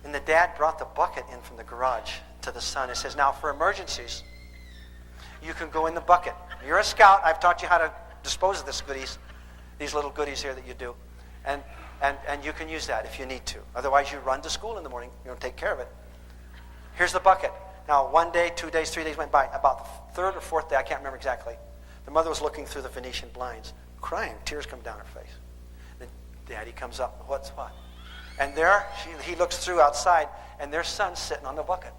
And the dad brought the bucket in from the garage to the son. It says, now, for emergencies, you can go in the bucket. You're a scout. I've taught you how to dispose of these little goodies here that you do. And you can use that if you need to. Otherwise, you run to school in the morning. You don't take care of it. Here's the bucket. Now, 1 day, 2 days, 3 days went by. About the third or fourth day, I can't remember exactly, the mother was looking through the Venetian blinds, crying. Tears come down her face. The daddy comes up. What's what? And there, he looks through outside, and their son's sitting on the bucket.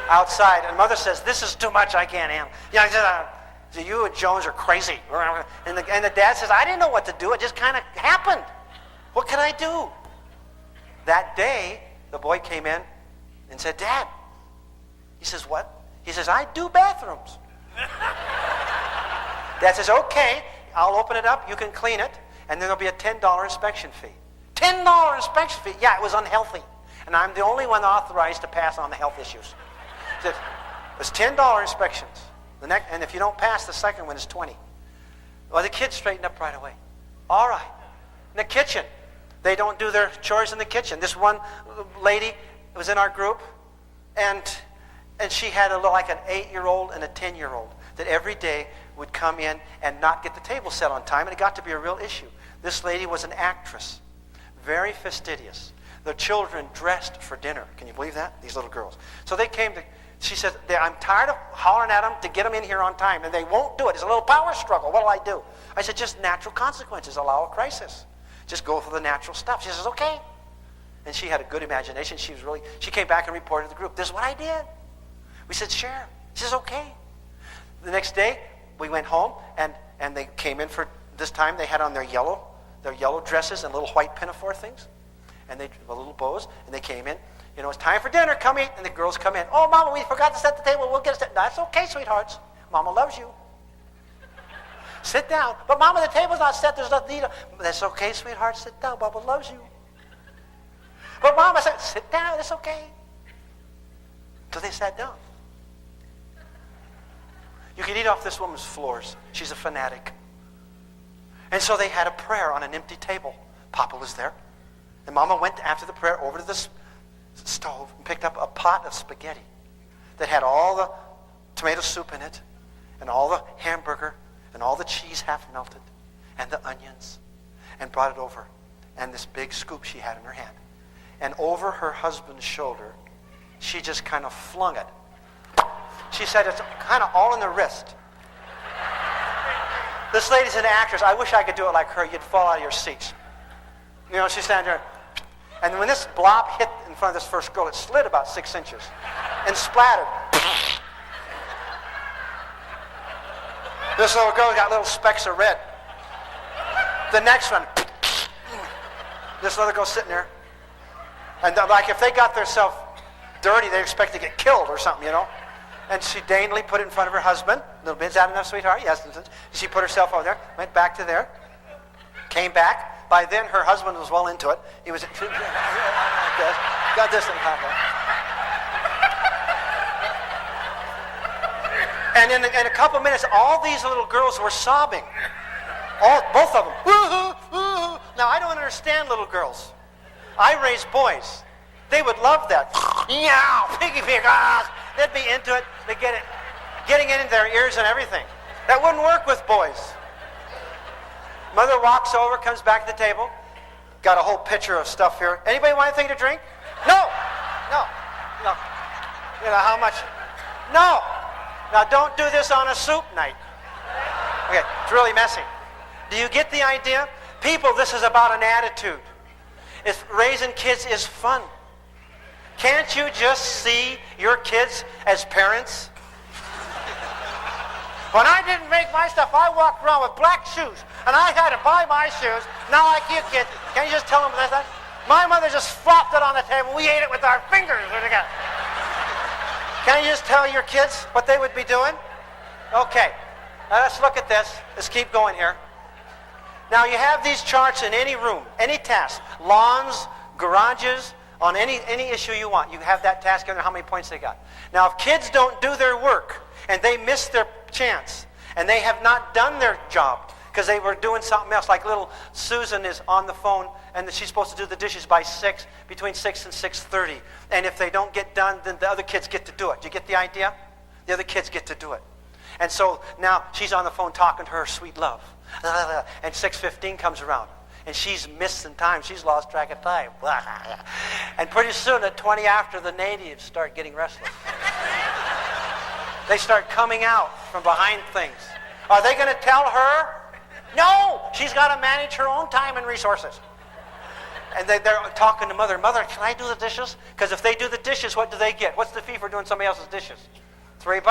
Outside, and mother says, this is too much, I can't handle. You and Jones are crazy. And the dad says, I didn't know what to do. It just kind of happened. What can I do? That day, the boy came in and said, Dad. He says, what? He says, I do bathrooms. Dad says, okay, I'll open it up. You can clean it. And then there'll be a $10 inspection fee. $10 inspection fee. Yeah, it was unhealthy. And I'm the only one authorized to pass on the health issues. It was $10 inspections. And if you don't pass, the second one is $20. Well, the kids straightened up right away. All right. In the kitchen, they don't do their chores in the kitchen. This one lady was in our group, and she had like an 8-year-old and a 10-year-old that every day would come in and not get the table set on time, and it got to be a real issue. This lady was an actress, very fastidious. The children dressed for dinner. Can you believe that? These little girls. So they came to... She said, I'm tired of hollering at them to get them in here on time, and they won't do it. It's a little power struggle. What do I do? I said, just natural consequences allow a crisis. Just go for the natural stuff. She says, okay. And she had a good imagination. She came back and reported to the group, this is what I did. We said, sure. She says, okay. The next day, we went home, and they came in for, this time they had on their yellow dresses and little white pinafore things, and they little bows, and they came in. It's time for dinner, come eat. And the girls come in. Oh, Mama, we forgot to set the table. We'll get a set. That's okay, sweethearts. Mama loves you. Sit down. But Mama, the table's not set. There's nothing to eat. That's okay, sweetheart. Sit down. Mama loves you. But Mama said, sit down. It's okay. So they sat down. You can eat off this woman's floors. She's a fanatic. And so they had a prayer on an empty table. Papa was there. And Mama went after the prayer over to the stove and picked up a pot of spaghetti that had all the tomato soup in it, and all the hamburger, and all the cheese half melted, and the onions, and brought it over. And this big scoop she had in her hand. And over her husband's shoulder, she just kind of flung it. She said, it's kind of all in the wrist. This lady's an actress. I wish I could do it like her. You'd fall out of your seats. She's standing there. And when this blob hit in front of this first girl, it slid about 6 inches and splattered. This little girl got little specks of red. The next one, this little girl sitting there. And like if they got themselves dirty, they expect to get killed or something, And she daintily put it in front of her husband. Little bit, is that enough, sweetheart? Yes. She put herself over there, went back to there, came back. By then, her husband was well into it. He was, got this thing happening. And in a couple of minutes, all these little girls were sobbing. Both of them. Woo-hoo, woo-hoo. Now, I don't understand little girls. I raised boys. They would love that. Meow, piggy pig. They'd be into it. They'd getting it into their ears and everything. That wouldn't work with boys. Mother walks over, comes back to the table. Got a whole pitcher of stuff here. Anybody want anything to drink? No. No. No. You know how much? No. Now don't do this on a soup night. Okay, it's really messy. Do you get the idea? People, this is about an attitude. If raising kids is fun. Can't you just see your kids as parents? When I didn't make my stuff, I walked around with black shoes, and I had to buy my shoes. Not like you kids. Can you just tell them that? My mother just flopped it on the table. We ate it with our fingers. Can you just tell your kids what they would be doing? Okay. Now let's look at this. Let's keep going here. Now you have these charts in any room, any task. Lawns, garages, on any issue you want. You have that task under how many points they got. Now if kids don't do their work and they miss their chance and they have not done their job because they were doing something else, like little Susan is on the phone and she's supposed to do the dishes by 6, between 6 and 6:30. And if they don't get done, then the other kids get to do it. Do you get the idea? The other kids get to do it. And so now she's on the phone talking to her sweet love. And 6:15 comes around. And she's missing time. She's lost track of time. And pretty soon, at 20 after, the natives start getting restless. They start coming out from behind things. Are they going to tell her? No! She's got to manage her own time and resources. And they're talking to Mother. Mother, can I do the dishes? Because if they do the dishes, what do they get? What's the fee for doing somebody else's dishes? $3.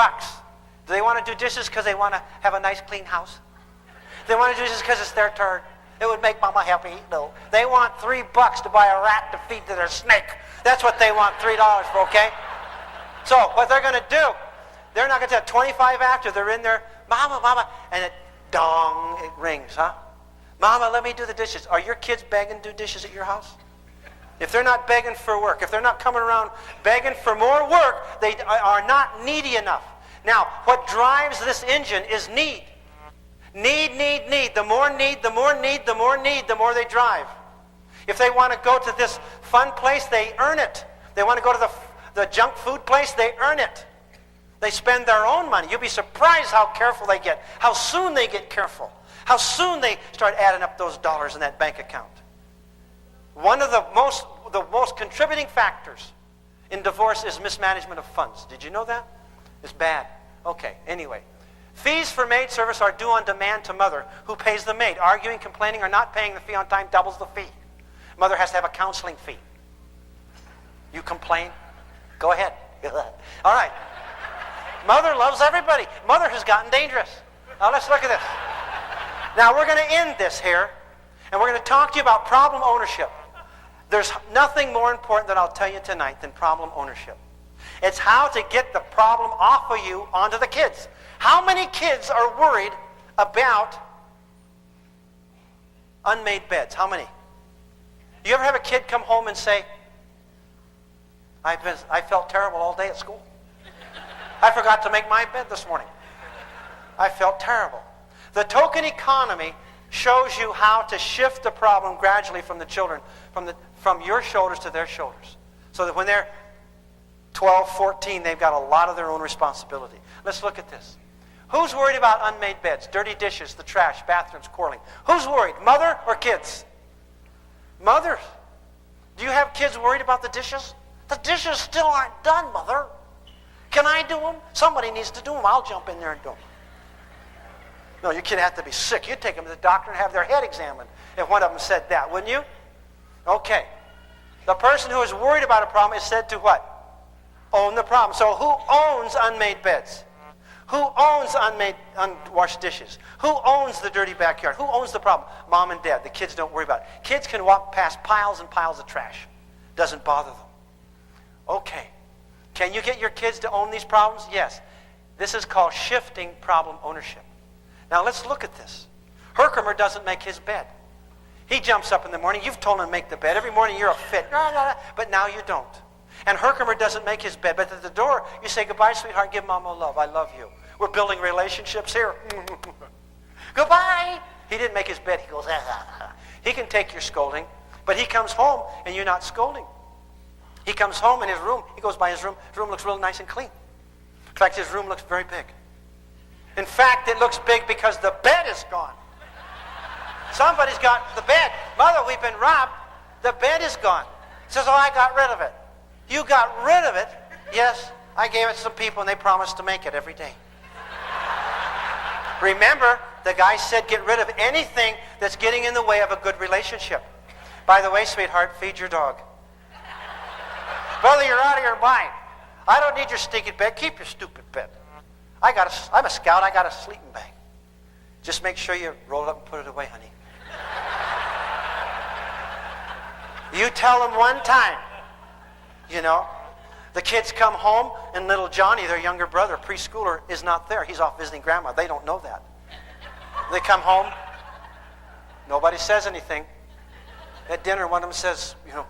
Do they want to do dishes because they want to have a nice, clean house? They want to do dishes because it's their turn. It would make Mama happy. No. They want $3 to buy a rat to feed to their snake. That's what they want $3 for, okay? So what they're going to do, they're not going to tell 25 after, they're in there, Mama, Mama, and it rings, huh? Mama, let me do the dishes. Are your kids begging to do dishes at your house? If they're not begging for work, if they're not coming around begging for more work, they are not needy enough. Now, what drives this engine is need. Need, need, need. The more need, the more need, the more need, the more they drive. If they want to go to this fun place, they earn it. They want to go to the junk food place, they earn it. They spend their own money. You'll be surprised how careful they get, how soon they get careful, how soon they start adding up those dollars in that bank account. One of the most contributing factors in divorce is mismanagement of funds. Did you know that? It's bad. Okay, anyway. Fees for maid service are due on demand to mother, who pays the maid. Arguing, complaining, or not paying the fee on time doubles the fee. Mother has to have a counseling fee. You complain? Go ahead. All right. Mother loves everybody. Mother has gotten dangerous. Now let's look at this. Now we're going to end this here, and we're going to talk to you about problem ownership. There's nothing more important that I'll tell you tonight than problem ownership. It's how to get the problem off of you onto the kids. How many kids are worried about unmade beds? How many? Do you ever have a kid come home and say, I felt terrible all day at school. I forgot to make my bed this morning. I felt terrible. The token economy shows you how to shift the problem gradually from the children, from your shoulders to their shoulders. So that when they're 12, 14, they've got a lot of their own responsibility. Let's look at this. Who's worried about unmade beds, dirty dishes, the trash, bathrooms, quarreling? Who's worried, mother or kids? Mothers. Do you have kids worried about the dishes? The dishes still aren't done, Mother. Can I do them? Somebody needs to do them. I'll jump in there and do them. No, your kid has to be sick. You'd take them to the doctor and have their head examined if one of them said that, wouldn't you? Okay. The person who is worried about a problem is said to what? Own the problem. So who owns unmade beds? Who owns unwashed dishes? Who owns the dirty backyard? Who owns the problem? Mom and Dad. The kids don't worry about it. Kids can walk past piles and piles of trash. Doesn't bother them. Okay. Can you get your kids to own these problems? Yes. This is called shifting problem ownership. Now let's look at this. Herkimer doesn't make his bed. He jumps up in the morning. You've told him to make the bed. Every morning you're a fit. But now you don't. And Herkimer doesn't make his bed. But at the door, you say, goodbye, sweetheart. Give Mama love. I love you. We're building relationships here. Goodbye. He didn't make his bed. He goes, He can take your scolding. But he comes home and you're not scolding. He comes home in his room. He goes by his room. His room looks real nice and clean. In fact, his room looks very big. In fact, it looks big because the bed is gone. Somebody's got the bed. Mother, we've been robbed. The bed is gone. He says, oh, I got rid of it. You got rid of it? Yes, I gave it to some people and they promised to make it every day. Remember, the guy said get rid of anything that's getting in the way of a good relationship. By the way, sweetheart, feed your dog. Brother, you're out of your mind. I don't need your stinking bed. Keep your stupid bed. I'm a scout. I got a sleeping bag. Just make sure you roll it up and put it away, honey. You tell them one time, you know. The kids come home and little Johnny, their younger brother, preschooler, is not there. He's off visiting grandma. They don't know that. They come home. Nobody says anything. At dinner, one of them says, you know,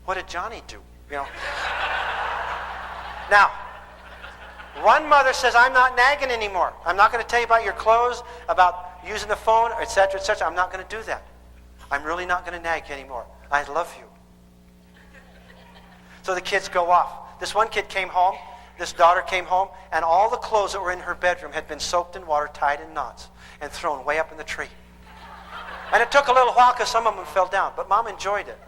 what did Johnny do? You know. Now, one mother says, I'm not nagging anymore. I'm not going to tell you about your clothes, about using the phone, etc., etc. I'm not going to do that. I'm really not going to nag you anymore. I love you. So the kids go off. This one kid came home, this daughter came home, and all the clothes that were in her bedroom had been soaked in water, tied in knots, and thrown way up in the tree. And it took a little while because some of them fell down, but Mom enjoyed it.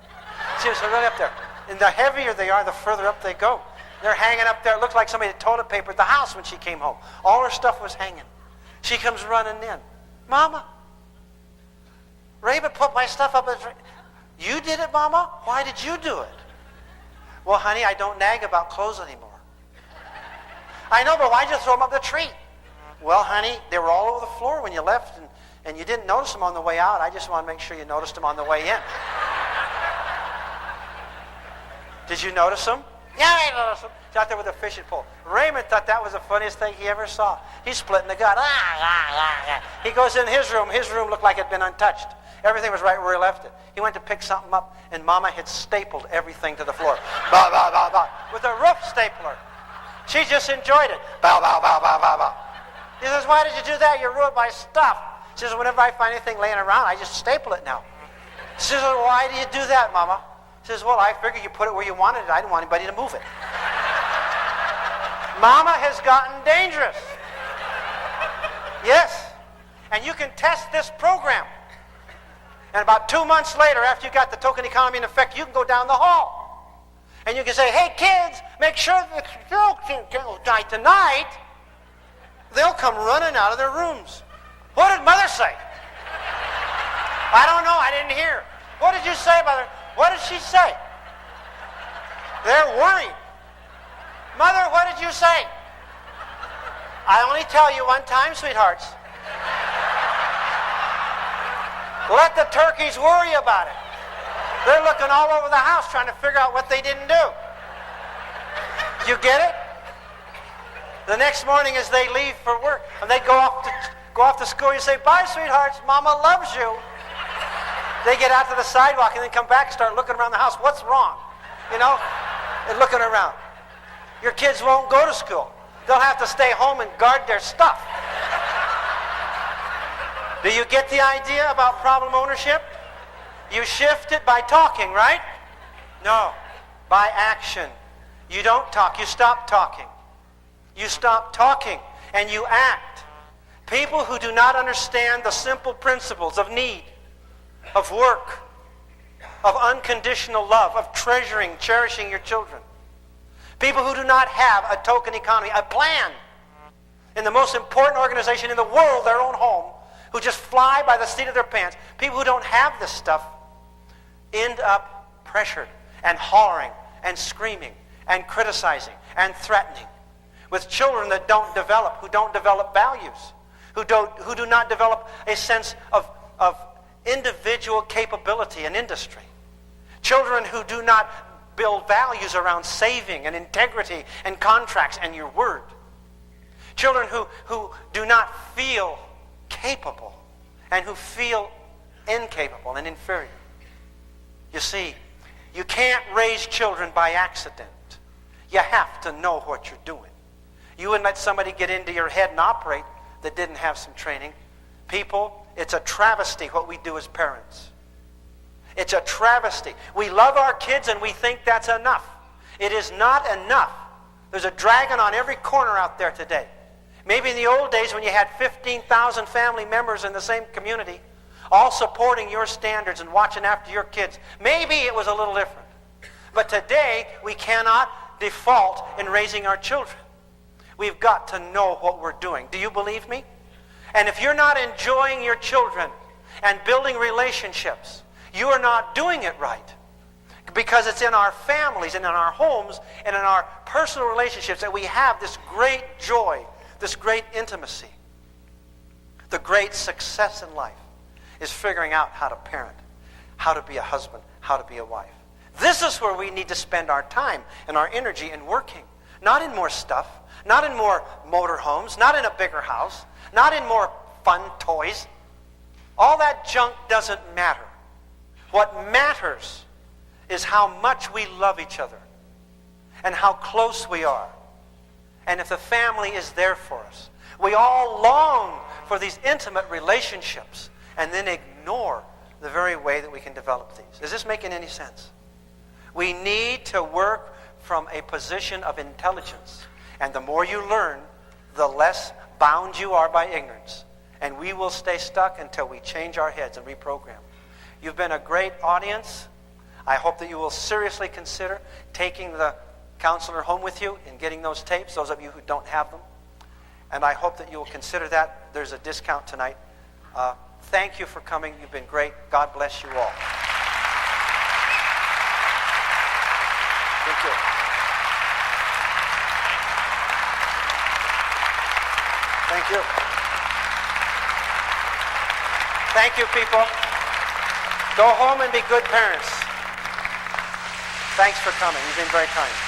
See, they're really up there. And the heavier they are, the further up they go. They're hanging up there. It looked like somebody had toilet papered the house when she came home. All her stuff was hanging. She comes running in. Mama, Raven put my stuff up in the tree. You did it, Mama? Why did you do it? Well, honey, I don't nag about clothes anymore. I know, but why'd you throw them up the tree? Well, honey, they were all over the floor when you left, and you didn't notice them on the way out. I just want to make sure you noticed them on the way in. Did you notice them? Yeah, I noticed them. He's out there with a fishing pole. Raymond thought that was the funniest thing he ever saw. He's splitting the gut. He goes in his room. His room looked like it had been untouched. Everything was right where he left it. He went to pick something up, and Mama had stapled everything to the floor. Bah, bah, bah, bah, with a roof stapler. She just enjoyed it. Bow, bow, bow, bow, bow, bow. He says, why did you do that? You ruined my stuff. She says, whenever I find anything laying around, I just staple it now. She says, well, why do you do that, Mama? She says, well, I figured you put it where you wanted it. I didn't want anybody to move it. Mama has gotten dangerous. Yes. And you can test this program. And about 2 months later, after you got the token economy in effect, you can go down the hall. And you can say, hey, kids, make sure the children don't die tonight. They'll come running out of their rooms. What did Mother say? I don't know. I didn't hear. What did you say, Mother? What did she say? They're worried. Mother, what did you say? I only tell you one time, sweethearts. Let the turkeys worry about it. They're looking all over the house trying to figure out what they didn't do. You get it? The next morning as they leave for work, and they go off to school, you say, bye, sweethearts, Mama loves you. They get out to the sidewalk and then come back and start looking around the house. What's wrong? You know? And looking around. Your kids won't go to school. They'll have to stay home and guard their stuff. Do you get the idea about problem ownership? You shift it by talking, right? No, by action. You don't talk, you stop talking. You stop talking and you act. People who do not understand the simple principles of need, of work, of unconditional love, of treasuring, cherishing your children. People who do not have a token economy, a plan in the most important organization in the world, their own home, who just fly by the seat of their pants. People who don't have this stuff end up pressured and hollering and screaming and criticizing and threatening with children that don't develop, who don't develop values, who do not develop a sense of individual capability and industry. Children who do not build values around saving and integrity and contracts and your word. Children who do not feel capable and who feel incapable and inferior. You see, you can't raise children by accident. You have to know what you're doing. You wouldn't let somebody get into your head and operate that didn't have some training. People, it's a travesty what we do as parents. It's a travesty. We love our kids and we think that's enough. It is not enough. There's a dragon on every corner out there today. Maybe in the old days when you had 15,000 family members in the same community, all supporting your standards and watching after your kids. Maybe it was a little different. But today, we cannot default in raising our children. We've got to know what we're doing. Do you believe me? And if you're not enjoying your children and building relationships, you are not doing it right. Because it's in our families and in our homes and in our personal relationships that we have this great joy, this great intimacy. The great success in life is figuring out how to parent, how to be a husband, how to be a wife. This is where we need to spend our time and our energy in working. Not in more stuff, not in more motorhomes, not in a bigger house, not in more fun toys. All that junk doesn't matter. What matters is how much we love each other and how close we are. And if the family is there for us. We all long for these intimate relationships and then ignore the very way that we can develop these. Is this making any sense? We need to work from a position of intelligence. And the more you learn, the less bound you are by ignorance. And we will stay stuck until we change our heads and reprogram. You've been a great audience. I hope that you will seriously consider taking the counselor home with you and getting those tapes, those of you who don't have them. And I hope that you will consider that. There's a discount tonight. Thank you for coming. You've been great. God bless you all. Thank you. Thank you. Thank you, people. Go home and be good parents. Thanks for coming. You've been very kind.